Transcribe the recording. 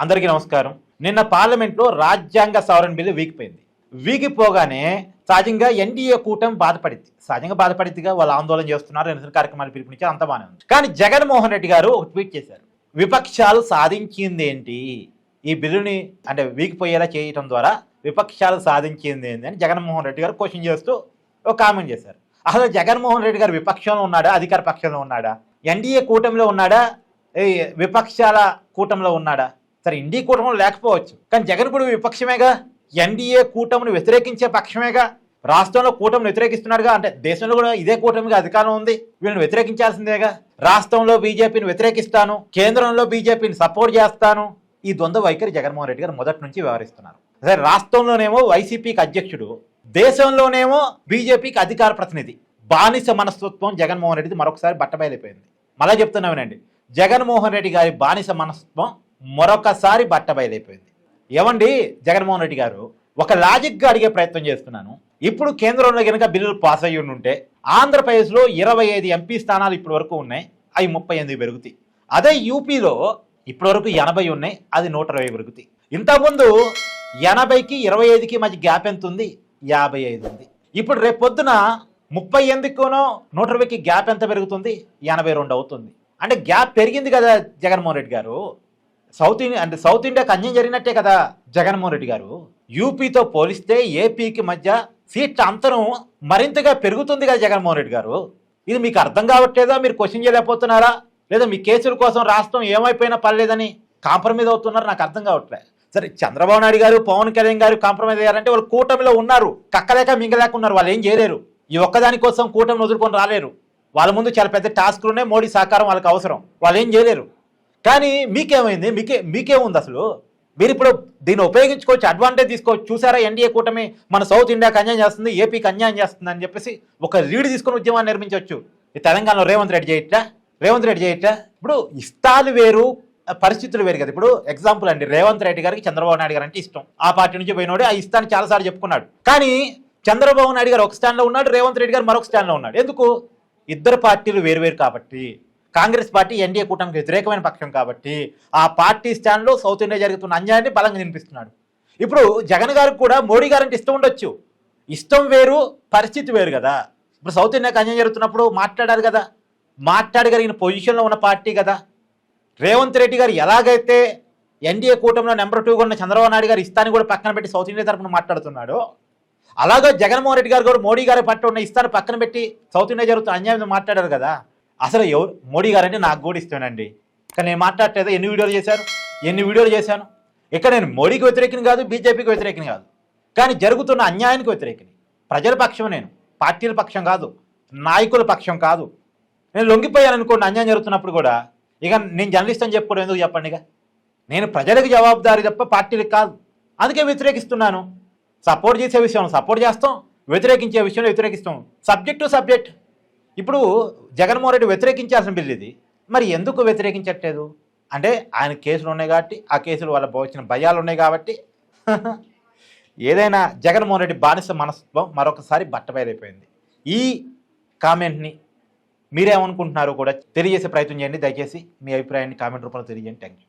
అందరికీ నమస్కారం. నిన్న పార్లమెంట్లో రాజ్యాంగ సవరణ బిల్లు వీగిపోయింది. వీగిపోగానే సహజంగా ఎన్డీఏ కూటమి బాధపడిద్దిగా వాళ్ళు ఆందోళన చేస్తున్నారు, నిరసన కార్యక్రమాలు పిలుపునిచ్చారు, అంత బాగానే ఉంది. కానీ జగన్మోహన్ రెడ్డి గారు ఒక ట్వీట్ చేశారు. విపక్షాలు సాధించింది ఏంటి, ఈ బిల్లుని అంటే వీగిపోయేలా చేయటం ద్వారా విపక్షాలు సాధించింది ఏంటి అని జగన్మోహన్ రెడ్డి గారు క్వశ్చన్ చేస్తూ ఒక కామెంట్ చేశారు. అసలు జగన్మోహన్ రెడ్డి గారు విపక్షంలో ఉన్నాడా, అధికార పక్షంలో ఉన్నాడా, ఎన్డీఏ కూటమిలో ఉన్నాడా, విపక్షాల కూటమిలో ఉన్నాడా? సరే, ఎన్డీఏ కూటమిలో లేకపోవచ్చు, కానీ జగన్ కూడా విపక్షమేగా, ఎన్డీఏ కూటమిని వ్యతిరేకించే పక్షమేగా, రాష్ట్రంలో కూటమిని వ్యతిరేకిస్తున్నాడుగా. అంటే దేశంలో కూడా ఇదే కూటమిగా అధికారం ఉంది, వీళ్ళని వ్యతిరేకించాల్సిందేగా. రాష్ట్రంలో బీజేపీని వ్యతిరేకిస్తాను, కేంద్రంలో బీజేపీని సపోర్ట్ చేస్తాను, ఈ ద్వంద్వ వైఖరి జగన్మోహన్ రెడ్డి గారు మొదటి నుంచి వ్యవహరిస్తున్నారు. సరే, రాష్ట్రంలోనేమో వైసీపీకి అధ్యక్షుడు, దేశంలోనేమో బీజేపీకి అధికార ప్రతినిధి. బానిస మనస్తత్వం జగన్మోహన్ రెడ్డిది మరొకసారి బట్టబయలైపోయింది. మళ్ళీ చెప్తున్నామేనండి, జగన్మోహన్ రెడ్డి గారి బానిస మనస్తత్వం మరొకసారి బట్టబయలైపోయింది. ఏమండి జగన్మోహన్ రెడ్డి గారు, ఒక లాజిక్గా అడిగే ప్రయత్నం చేస్తున్నాను. ఇప్పుడు కేంద్రంలో కనుక బిల్లులు పాస్ అయ్యి ఉంటే ఆంధ్రప్రదేశ్లో 25 ఎంపీ స్థానాలు ఇప్పటి వరకు ఉన్నాయి, అవి 38 పెరుగుతాయి. అదే యూపీలో ఇప్పటి వరకు 80 ఉన్నాయి, అది 120 పెరుగుతాయి. ఇంతకుముందు 80కి 25కి మధ్య గ్యాప్ ఎంత ఉంది? 55 ఉంది. ఇప్పుడు రేపు పొద్దున 38కునో 120కి గ్యాప్ ఎంత పెరుగుతుంది? 82 అవుతుంది. అంటే గ్యాప్ పెరిగింది కదా జగన్మోహన్ రెడ్డి గారు. సౌత్ ఇండియాకి అన్యాయం జరిగినట్టే కదా జగన్మోహన్ రెడ్డి గారు. యూపీతో పోలిస్తే ఏపీకి మధ్య సీట్ల అంతరం మరింతగా పెరుగుతుంది కదా జగన్మోహన్ రెడ్డి గారు. ఇది మీకు అర్థం కావట్లేదా? మీరు క్వశ్చన్ చేయలేకపోతున్నారా? లేదా మీ కేసుల కోసం రాష్ట్రం ఏమైపోయినా పర్లేదని కాంప్రమైజ్ అవుతున్నారు? నాకు అర్థం కావట్లేదు. సరే, చంద్రబాబు నాయుడు గారు, పవన్ కళ్యాణ్ గారు కాంప్రమైజ్ అయ్యారంటే వాళ్ళు కూటమిలో ఉన్నారు, కక్కలేక మింగలేక ఉన్నారు, వాళ్ళు ఏం చేయలేరు. ఈ ఒక్కదాని కోసం కూటమిని వదులుకొని రాలేరు. వాళ్ళ ముందు చాలా పెద్ద టాస్క్లు ఉన్నాయి, మోడీ సహకారం వాళ్ళకి అవసరం, వాళ్ళు ఏం చేయలేరు. కానీ మీకేమైంది? మీకేముంది అసలు? మీరు ఇప్పుడు దీన్ని ఉపయోగించుకోవచ్చు, అడ్వాంటేజ్ తీసుకోవచ్చు. చూసారా, ఎన్డీఏ కూటమి మన సౌత్ ఇండియాకి అన్యాయం చేస్తుంది, ఏపీకి అన్యాయం చేస్తుంది అని చెప్పేసి ఒక లీడ్ తీసుకుని ఉద్యమాన్ని నిర్మించవచ్చు. ఈ తెలంగాణలో రేవంత్ రెడ్డి చేయట్లా. ఇప్పుడు ఇష్టాలు వేరు, పరిస్థితులు వేరు కదా. ఇప్పుడు ఎగ్జాంపుల్ అండి, రేవంత్ రెడ్డి గారికి చంద్రబాబు నాయుడు గారు అంటే ఇష్టం. ఆ పార్టీ నుంచి పోయినోడే ఆ ఇష్టాన్ని చాలాసార్లు చెప్పుకున్నాడు. కానీ చంద్రబాబు నాయుడు గారు ఒక స్టాండ్లో ఉన్నాడు, రేవంత్ రెడ్డి గారు మరొక స్టాండ్లో ఉన్నాడు. ఎందుకు? ఇద్దరు పార్టీలు వేరువేరు కాబట్టి. కాంగ్రెస్ పార్టీ ఎన్డీఏ కూటమికి వ్యతిరేకమైన పక్షం కాబట్టి ఆ పార్టీ స్టాండ్లో సౌత్ ఇండియా జరుగుతున్న అన్యాయాన్ని బలంగా వినిపిస్తున్నాడు. ఇప్పుడు జగన్ గారికి కూడా మోడీ గారంటే ఇష్టం ఉండొచ్చు, ఇష్టం వేరు, పరిస్థితి వేరు కదా. ఇప్పుడు సౌత్ ఇండియాకి అన్యాయం జరుగుతున్నప్పుడు మాట్లాడారు కదా, మాట్లాడగలిగిన పొజిషన్లో ఉన్న పార్టీ కదా. రేవంత్ రెడ్డి గారు ఎలాగైతే ఎన్డీఏ కూటమిలో నెంబర్ 2గా ఉన్న చంద్రబాబు నాయుడు గారు ఇస్తాన్ని కూడా పక్కన పెట్టి సౌత్ ఇండియా తరఫున మాట్లాడుతున్నాడు, అలాగే జగన్మోహన్ రెడ్డి గారు కూడా మోడీ గారి పట్ల ఉన్న ఇస్తాన్ని పక్కన పెట్టి సౌత్ ఇండియా జరుగుతున్న అన్యాయం మాట్లాడారు కదా. అసలు ఎవరు మోడీ గారు అంటే నాకు కూడా ఇస్తానండి, కానీ నేను మాట్లాడలేదు. ఎన్ని వీడియోలు చేశాను. ఇక్కడ నేను మోడీకి వ్యతిరేకిని కాదు, బీజేపీకి వ్యతిరేకిని కాదు, కానీ జరుగుతున్న అన్యాయానికి వ్యతిరేకిని. ప్రజల పక్షం నేను, పార్టీల పక్షం కాదు, నాయకుల పక్షం కాదు. నేను లొంగిపోయాను అనుకోండి అన్యాయం జరుగుతున్నప్పుడు కూడా, ఇక నేను జర్నలిస్ట్ అని చెప్పుకోవడం ఎందుకు చెప్పండి? ఇక నేను ప్రజలకు జవాబుదారీ తప్ప పార్టీలకు కాదు. అందుకే వ్యతిరేకిస్తున్నాను. సపోర్ట్ చేసే విషయం సపోర్ట్ చేస్తాం, వ్యతిరేకించే విషయంలో వ్యతిరేకిస్తాం. Subject to subject. ఇప్పుడు జగన్మోహన్ రెడ్డి వ్యతిరేకించాల్సిన బిల్లు ఇది, మరి ఎందుకు వ్యతిరేకించట్లేదు అంటే ఆయన కేసులు ఉన్నాయి కాబట్టి, ఆ కేసులు వాళ్ళ వచ్చిన భయాలు ఉన్నాయి కాబట్టి. ఏదైనా జగన్మోహన్ రెడ్డి బానిస మనస్తత్వం మరొకసారి బట్టబయలైపోయింది. ఈ కామెంట్ని మీరేమనుకుంటున్నారో కూడా తెలియజేసే ప్రయత్నం చేయండి. దయచేసి మీ అభిప్రాయాన్ని కామెంట్ రూపంలో తెలియజేయండి. Thank you.